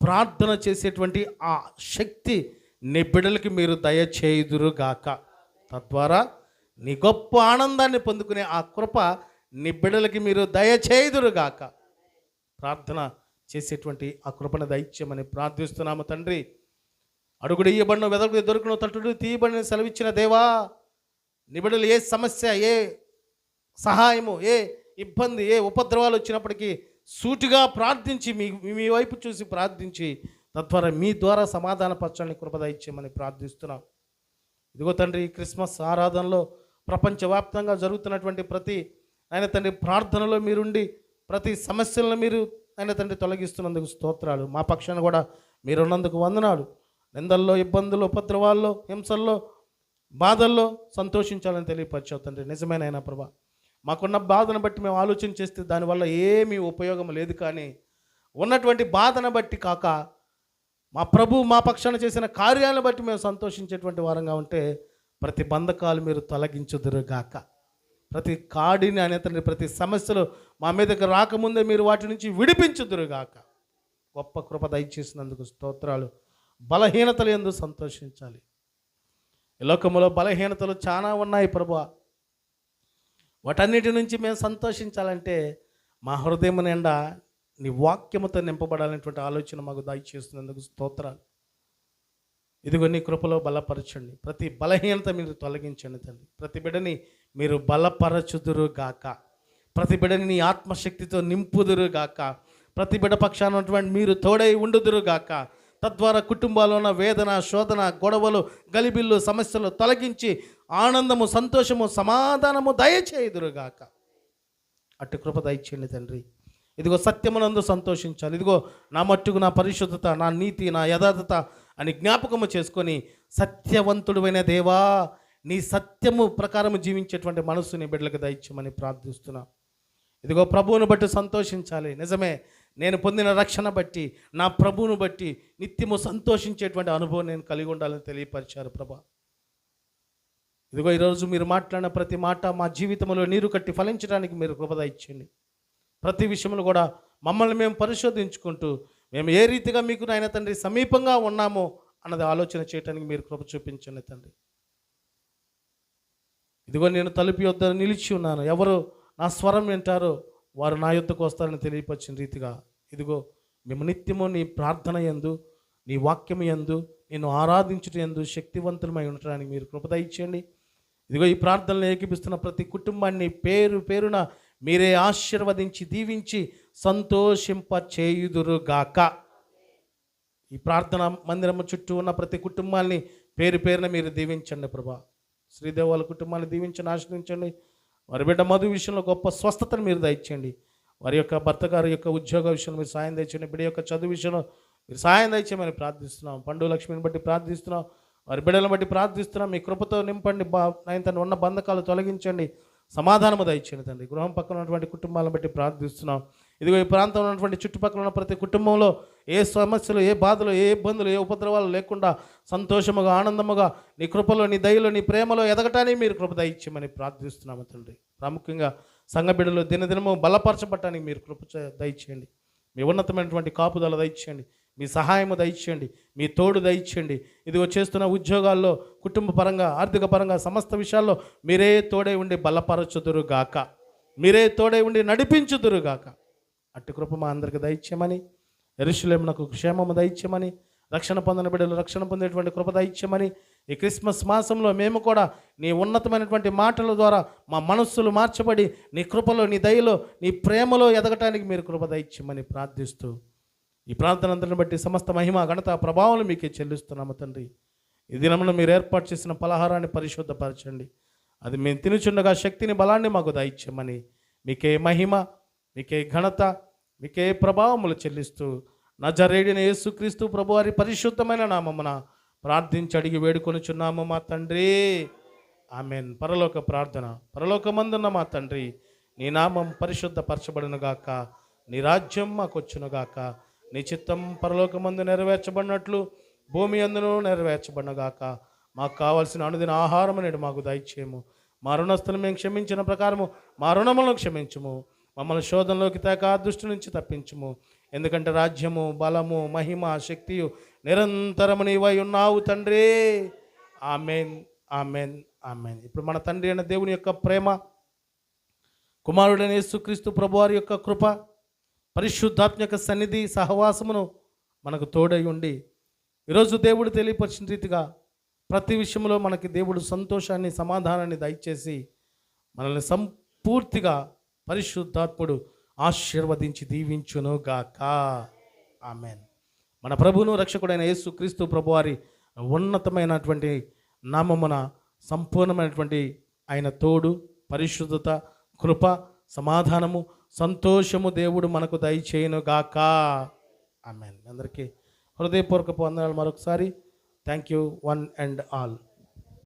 ప్రార్థన చేసేటువంటి ఆ శక్తి నీ బిడ్డలకి మీరు దయచేయుదురుగాక. తద్వారా నీ గొప్ప ఆనందాన్ని పొందుకునే ఆ కృప నీ బిడ్డలకి మీరు దయచేయుదురుగాక. ప్రార్థన చేసేటువంటి ఆ కృపను దయచేయమని ప్రార్థిస్తున్నాము తండ్రి. అడుగుడు ఇయ్యబడిన వెదకుడు దొరుకును తట్టుడు తీయబడిన సెలవిచ్చిన దేవా, నిబిడలు ఏ సమస్య, ఏ సహాయము, ఏ ఇబ్బంది, ఏ ఉపద్రవాలు వచ్చినప్పటికీ సూటిగా ప్రార్థించి మీ వైపు చూసి ప్రార్థించి తద్వారా మీ ద్వారా సమాధాన పరచాలని కృప దయచేయమని ప్రార్థిస్తున్నాం. ఇదిగో తండ్రి, క్రిస్మస్ ఆరాధనలో ప్రపంచవ్యాప్తంగా జరుగుతున్నటువంటి ప్రతి ఆయన తండ్రి ప్రార్థనలో మీరుండి ప్రతి సమస్యలను మీరు ఆయన తండ్రి తొలగిస్తున్నందుకు స్తోత్రాలు. మా పక్షాన కూడా మీరున్నందుకు వందనాలు. నిందల్లో, ఇబ్బందులు, ఉపద్రవాల్లో, హింసల్లో, బాధల్లో సంతోషించాలని తెలియపరిచావు తండ్రి. నిజమైన ఆయన ప్రభా, మాకున్న బాధను బట్టి మేము ఆలోచన చేస్తే దానివల్ల ఏమీ ఉపయోగం లేదు. కానీ ఉన్నటువంటి బాధను బట్టి కాక మా ప్రభు మా పక్షాన చేసిన కార్యాలను బట్టి మేము సంతోషించేటువంటి వారంగా ఉంటే ప్రతి బంధకాలు మీరు తొలగించుదురుగాక. ప్రతి కాడిని అనే తండ్రి, ప్రతి సమస్యలు మా మీదకి రాకముందే మీరు వాటి నుంచి విడిపించుదురుగాక. గొప్ప కృప దయచేసినందుకు స్తోత్రాలు. బలహీనతలు యందు సంతోషించాలి. ఈ లోకములో బలహీనతలు చాలా ఉన్నాయి ప్రభువా. వాటన్నిటి నుంచి మేము సంతోషించాలంటే మా హృదయం నిండా నీ వాక్యముతో నింపబడాలనేటువంటి ఆలోచన మాకు దయచేస్తున్నందుకు స్తోత్రాలు. ఇదిగో నీ కృపలో బలపరచండి. ప్రతి బలహీనత మీరు తొలగించండి తండ్రి. ప్రతి బిడ్డని మీరు బలపరచుదురుగాక. ప్రతి బిడ్డని నీ ఆత్మశక్తితో నింపుదురుగాక. ప్రతి బిడ్డ పక్షాన ఉన్నటువంటి మీరు తోడై ఉండుదురుగాక. తద్వారా కుటుంబాల్లో ఉన్న వేదన, శోధన, గొడవలు, గలిబిళ్ళు, సమస్యలు తొలగించి ఆనందము, సంతోషము, సమాధానము దయచేయుదురుగాక. అట్టి కృప దయచేయండి తండ్రి. ఇదిగో సత్యమునందు సంతోషించాలి. ఇదిగో నా మట్టుకు నా పరిశుద్ధత, నా నీతి, నా యథార్థత అని జ్ఞాపకము చేసుకొని సత్యవంతుడువైన దేవా, నీ సత్యము ప్రకారము జీవించేటువంటి మనస్సుని బిడ్డలకు దయచేయమని ప్రార్థిస్తున్నా. ఇదిగో ప్రభువును బట్టి సంతోషించాలి. నిజమే, నేను పొందిన రక్షణ బట్టి, నా ప్రభువును బట్టి నిత్యము సంతోషించేటువంటి అనుభవం నేను కలిగి ఉండాలని తెలియపరిచారు ప్రభా. ఇదిగో ఈరోజు మీరు మాట్లాడిన ప్రతి మాట మా జీవితంలో నీరు కట్టి ఫలించడానికి మీరు కృప దయచేయండి. ప్రతి విషయంలో కూడా మమ్మల్ని మేము పరిశోధించుకుంటూ మేము ఏ రీతిగా మీకు నాయన తండ్రి సమీపంగా ఉన్నామో అన్నది ఆలోచన చేయడానికి మీరు కృప చూపించండి తండ్రి. ఇదిగో నేను తలుపు యొద్ద నిలిచి ఉన్నాను, ఎవరు నా స్వరం వింటారో వారు నా యొద్దకు వస్తారని తెలియపరిచిన రీతిగా ఇదిగో మేము నిత్యము నీ ప్రార్థన యందు, నీ వాక్యము యందు, నేను ఆరాధించుట యందు శక్తివంతులమై ఉండటానికి మీరు కృప దయచేయండి. ఇదిగో ఈ ప్రార్థనలు ఏకీపిస్తున్న ప్రతి కుటుంబాన్ని పేరు పేరున మీరే ఆశీర్వదించి దీవించి సంతోషింప చేయుదురుగాక. ఈ ప్రార్థన మందిరము చుట్టూ ఉన్న ప్రతి కుటుంబాన్ని పేరు పేరున మీరు దీవించండి ప్రభా. శ్రీదేవ్ వాళ్ళ కుటుంబాన్ని దీవించండి, ఆశీర్వదించండి. వారి బిడ్డ మధు విషయంలో గొప్ప స్వస్థతను మీరు దయచేయండి. వారి యొక్క భర్త గారి యొక్క ఉద్యోగ విషయంలో మీరు సాయం దయచేయండి. బిడ్డ యొక్క చదువు విషయంలో మీరు సాయం దయచేయమని ప్రార్థిస్తున్నాం. పండు లక్ష్మిని బట్టి ప్రార్థిస్తున్నాం. వారి బిడ్డలను బట్టి ప్రార్థిస్తున్నాం. మీ కృపతో నింపండి. ఆయన ఉన్న బంధకాలు తొలగించండి, సమాధానము దయచేయండి తండ్రి. గృహం పక్కన ఉన్నటువంటి కుటుంబాలను బట్టి ప్రార్థిస్తున్నాం. ఇదిగో ఈ ప్రాంతంలో ఉన్నటువంటి చుట్టుపక్కల ఉన్న ప్రతి కుటుంబంలో ఏ సమస్యలు, ఏ బాధలు, ఏ ఇబ్బందులు, ఏ ఉపద్రవాలు లేకుండా సంతోషముగా, ఆనందముగా నీ కృపలో, నీ దయలో, నీ ప్రేమలో ఎదగటానికి మీరు కృప దయచేయమని ప్రార్థిస్తున్నాము తండ్రి. ప్రాముఖ్యంగా సంఘ బిడ్డలు దినదినము బలపరచబడటానికి మీరు కృప దయచేయండి. మీ ఉన్నతమైనటువంటి కాపుదల దయచేయండి. మీ సహాయము దయచేయండి. మీ తోడు దయచేయండి. ఇదిగో చేస్తున్న ఉద్యోగాల్లో, కుటుంబ పరంగా, ఆర్థిక పరంగా సమస్త విషయాల్లో మీరే తోడై ఉండి బలపరచుదురుగాక. మీరే తోడై ఉండి నడిపించుదురుగాక. అట్టి కృప మా అందరికి దయచేయమని, యెరూషలేమునకు క్షేమము దయచేయమని, రక్షణ పొందిన బిడ్డలు రక్షణ పొందేటువంటి కృప దయచేయమని, ఈ క్రిస్మస్ మాసంలో మేము కూడా నీ ఉన్నతమైనటువంటి మాటల ద్వారా మా మనస్సులు మార్చబడి నీ కృపలో, నీ దయలో, నీ ప్రేమలో ఎదగటానికి మీరు కృప దయచేయమని ప్రార్థిస్తూ ఈ ప్రార్థన అంతటిని బట్టి సమస్త మహిమ, ఘనత, ప్రభావం మీకే చెల్లిస్తున్నాము తండ్రి. ఈ దినమున మీరు ఏర్పాటు చేసిన పలహారాన్ని పరిశుద్ధపరచండి. అది మేము తినుచుండగా శక్తిని, బలాన్ని మాకు దయచేయమని మీకే మహిమ, మీకే ఘనత, మీకే ప్రభావములు చెల్లిస్తూ నజరేయుడైన యేసుక్రీస్తు ప్రభువారి పరిశుద్ధమైన నామమున ప్రార్థించి అడిగి వేడుకొనుచున్నాము మా తండ్రి. ఆమెన్. పరలోక ప్రార్థన. పరలోకమందున్న మా తండ్రి, నీ నామం పరిశుద్ధపరచబడునుగాక, నీ రాజ్యం మాకొచ్చునుగాక, నీ చిత్తం పరలోకమందు నెరవేర్చబడినట్లు భూమి అందును నెరవేర్చబడినగాక. మాకు కావాల్సిన అనుదిన ఆహారం నేడు మాకు దయచేయము. మా రుణస్తులు మేము క్షమించిన ప్రకారము మా రుణములను క్షమించుము. మమ్మల్ని శోధనలోకి తేక దుష్టు నుంచి తప్పించుము. ఎందుకంటే రాజ్యము, బలము, మహిమ, శక్తియు నిరంతరము నీవై ఉన్నావు తండ్రి. Amen, amen, amen. ఇప్పుడు మన తండ్రి అయిన దేవుని యొక్క ప్రేమ, కుమారుడైన యేసుక్రీస్తు ప్రభువారి యొక్క కృప, పరిశుద్ధాత్మ యొక్క సన్నిధి, సహవాసమును మనకు తోడై ఉండి ఈరోజు దేవుడు తెలియపరిచిన రీతిగా ప్రతి విషయంలో మనకి దేవుడు సంతోషాన్ని, సమాధానాన్ని దయచేసి మనల్ని సంపూర్తిగా పరిశుద్ధాత్ముడు ఆశీర్వదించి దీవించును గాక. ఆమెన్. మన ప్రభువును రక్షకుడైన యేసు క్రీస్తు ప్రభువారి ఉన్నతమైనటువంటి నామమున సంపూర్ణమైనటువంటి ఆయన తోడు, పరిశుద్ధత, కృప, సమాధానము, సంతోషము దేవుడు మనకు దయచేయును గాక. ఆమెన్. అందరికీ హృదయపూర్వక వందనాలు మరొకసారి. Thank you one and all.